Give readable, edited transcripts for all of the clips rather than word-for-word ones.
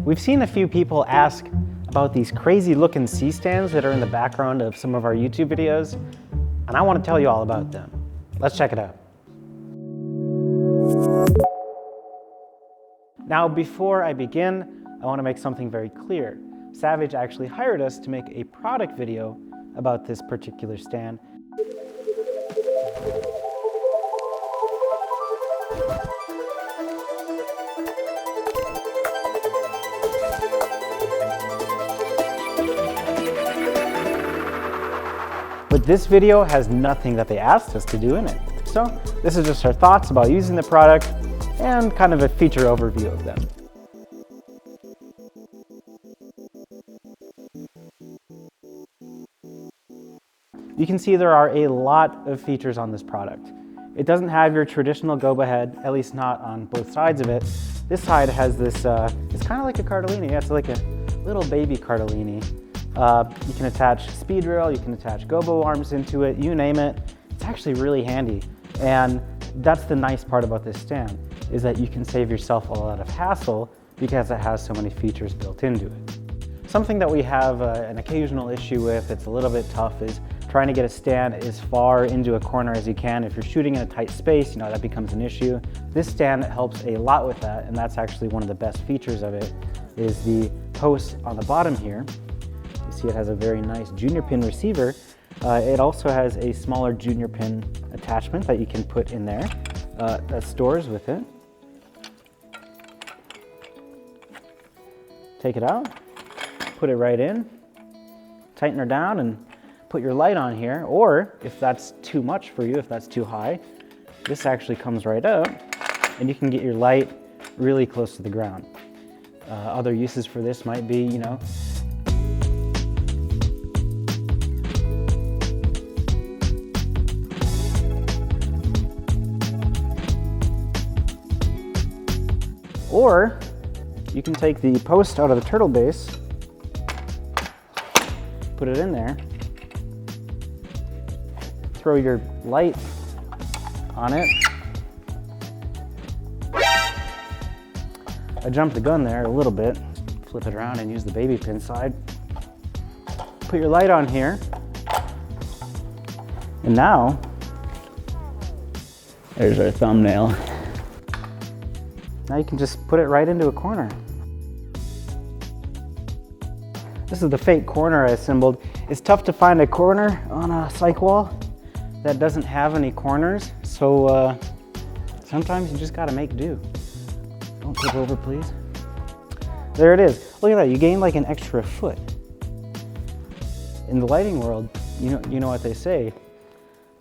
We've seen a few people ask about these crazy looking C-stands that are in the background of some of our YouTube videos, and I want to tell you all about them. Let's check it out. Now, before I begin, I want to make something very clear. Savage actually hired us to make a product video about this particular stand. But this video has nothing that they asked us to do in it. So this is just our thoughts about using the product and kind of a feature overview of them. You can see there are a lot of features on this product. It doesn't have your traditional go head, at least not on both sides of it. This side has this, it's kind of like a Cardellini. Yeah, it's like a little baby Cardellini. You can attach speed rail, you can attach gobo arms into it, you name it. It's actually really handy. And that's the nice part about this stand, is that you can save yourself a lot of hassle because it has so many features built into it. Something that we have an occasional issue with, it's a little bit tough, is trying to get a stand as far into a corner as you can. If you're shooting in a tight space, that becomes an issue. This stand helps a lot with that, and that's actually one of the best features of it, is the post on the bottom here. You see it has a very nice junior pin receiver. It also has a smaller junior pin attachment that you can put in there that stores with it. Take it out, put it right in, tighten her down, and put your light on here. Or if that's too much for you, if that's too high, this actually comes right out and you can get your light really close to the ground. Other uses for this might be, or you can take the post out of the turtle base, put it in there, throw your light on it. I jumped the gun there a little bit. Flip it around and use the baby pin side. Put your light on here. And now, there's our thumbnail. Now you can just put it right into a corner. This is the fake corner I assembled. It's tough to find a corner on a cyc wall that doesn't have any corners, so sometimes you just gotta make do. Don't tip over, please. There it is. Look at that, you gain like an extra foot. In the lighting world, you know what they say,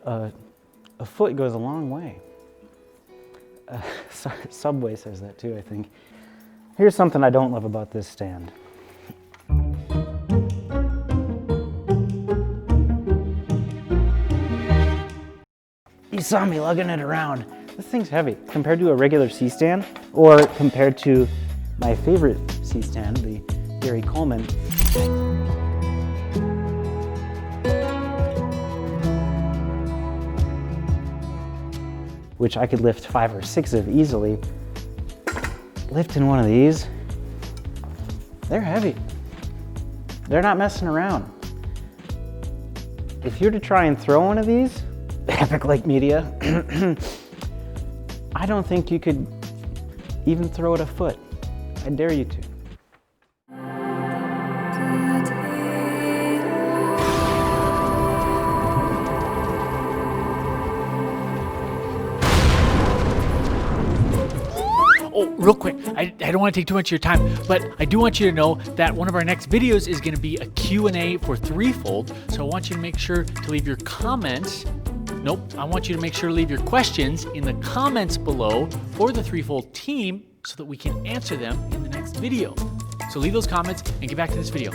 a foot goes a long way. Subway says that too, I think. Here's something I don't love about this stand. You saw me lugging it around. This thing's heavy compared to a regular C-stand, or compared to my favorite C-stand, the Gary Coleman. Which I could lift 5 or 6 of easily. Lifting one of these, they're heavy. They're not messing around. If you're to try and throw one of these, epic like media, I don't think you could even throw it a foot. I dare you to. Oh, real quick, I don't want to take too much of your time, but I do want you to know that one of our next videos is going to be a Q&A for Threefold. So I want you to make sure to leave your comments. I want you to make sure to leave your questions in the comments below for the Threefold team so that we can answer them in the next video. So leave those comments and get back to this video.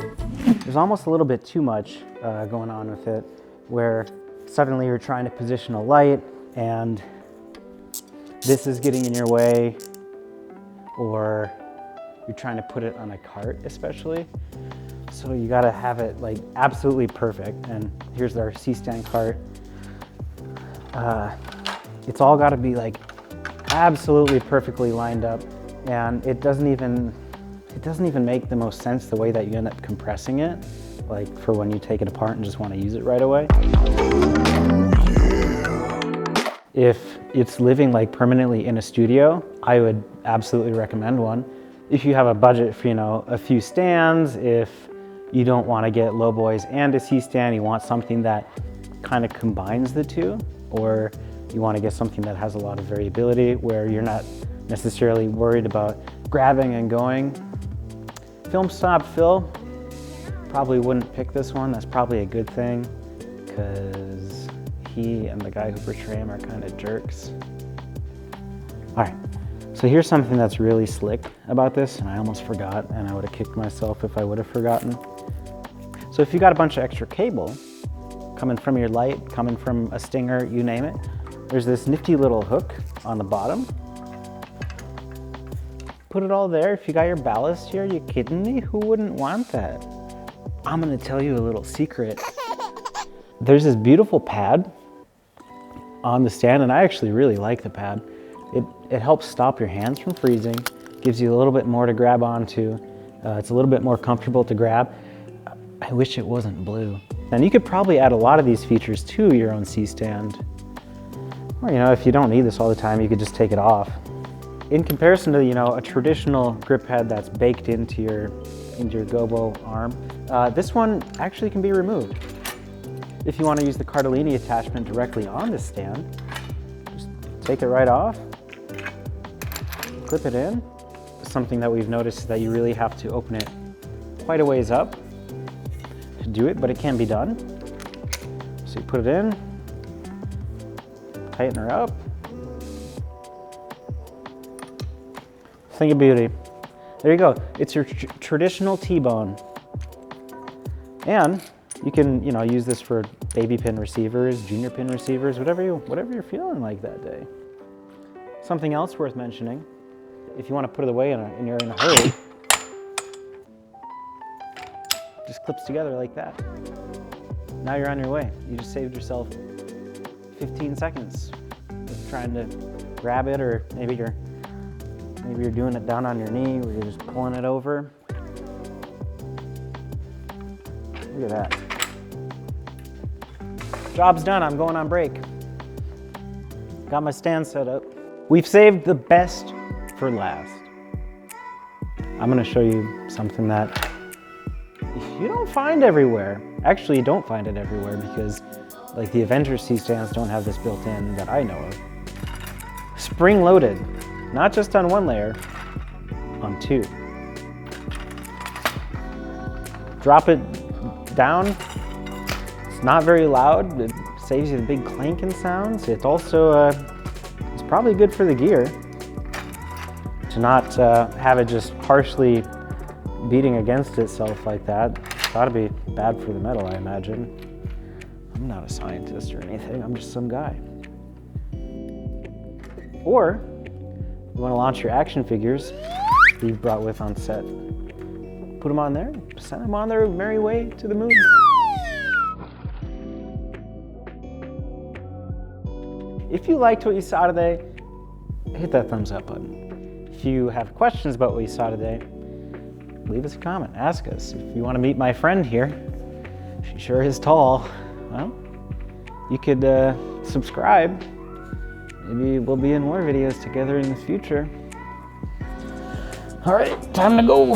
There's almost a little bit too much going on with it, where suddenly you're trying to position a light and this is getting in your way, or you're trying to put it on a cart especially. So you gotta have it like absolutely perfect. And here's our C-stand cart. It's all gotta be like absolutely perfectly lined up, and it doesn't even it doesn't even make the most sense the way that you end up compressing it, like for when you take it apart and just want to use it right away. If it's living like permanently in a studio, I would absolutely recommend one. If you have a budget for, a few stands, if you don't want to get low boys and a C-stand, you want something that kind of combines the two, or you want to get something that has a lot of variability where you're not necessarily worried about grabbing and going. Film Stop Phil probably wouldn't pick this one. That's probably a good thing, because he and the guy who portray him are kind of jerks. All right, so here's something that's really slick about this, and I almost forgot, and I would have kicked myself if I would have forgotten. So if you got a bunch of extra cable coming from your light, coming from a stinger, you name it, there's this nifty little hook on the bottom. Put it all there. If you got your ballast here, you kidding me? Who wouldn't want that? I'm gonna tell you a little secret. There's this beautiful pad on the stand, and I actually really like the pad. It helps stop your hands from freezing, gives you a little bit more to grab onto. It's a little bit more comfortable to grab. I wish it wasn't blue. And you could probably add a lot of these features to your own C-stand. Or, if you don't need this all the time, you could just take it off. In comparison to, a traditional grip head that's baked into your gobo arm, this one actually can be removed. If you want to use the Cardellini attachment directly on the stand, just take it right off, clip it in. Something that we've noticed is that you really have to open it quite a ways up to do it, but it can be done. So you put it in, tighten her up. Thing of beauty. There you go. It's your traditional T-bone. And you can, use this for baby pin receivers, junior pin receivers, whatever you're feeling like that day. Something else worth mentioning, if you want to put it away and you're in a hurry, just clips together like that. Now you're on your way. You just saved yourself 15 seconds of trying to grab it, or maybe you're doing it down on your knee, or you're just pulling it over. Look at that. Job's done, I'm going on break. Got my stand set up. We've saved the best for last. I'm gonna show you something that you don't find everywhere. Actually, you don't find it everywhere, because like the Avengers C-stands don't have this built in that I know of. Spring loaded, not just on one layer, on two. Drop it down. It's not very loud. It saves you the big clanking sounds. It's also, it's probably good for the gear to not have it just harshly beating against itself like that. It's gotta be bad for the metal, I imagine. I'm not a scientist or anything, I'm just some guy. Or, you wanna launch your action figures that you've brought with on set. Put them on there, send them on their merry way to the moon. If you liked what you saw today, hit that thumbs up button. If you have questions about what you saw today, leave us a comment, ask us. If you want to meet my friend here, she sure is tall, well, you could subscribe. Maybe we'll be in more videos together in the future. All right, time to go.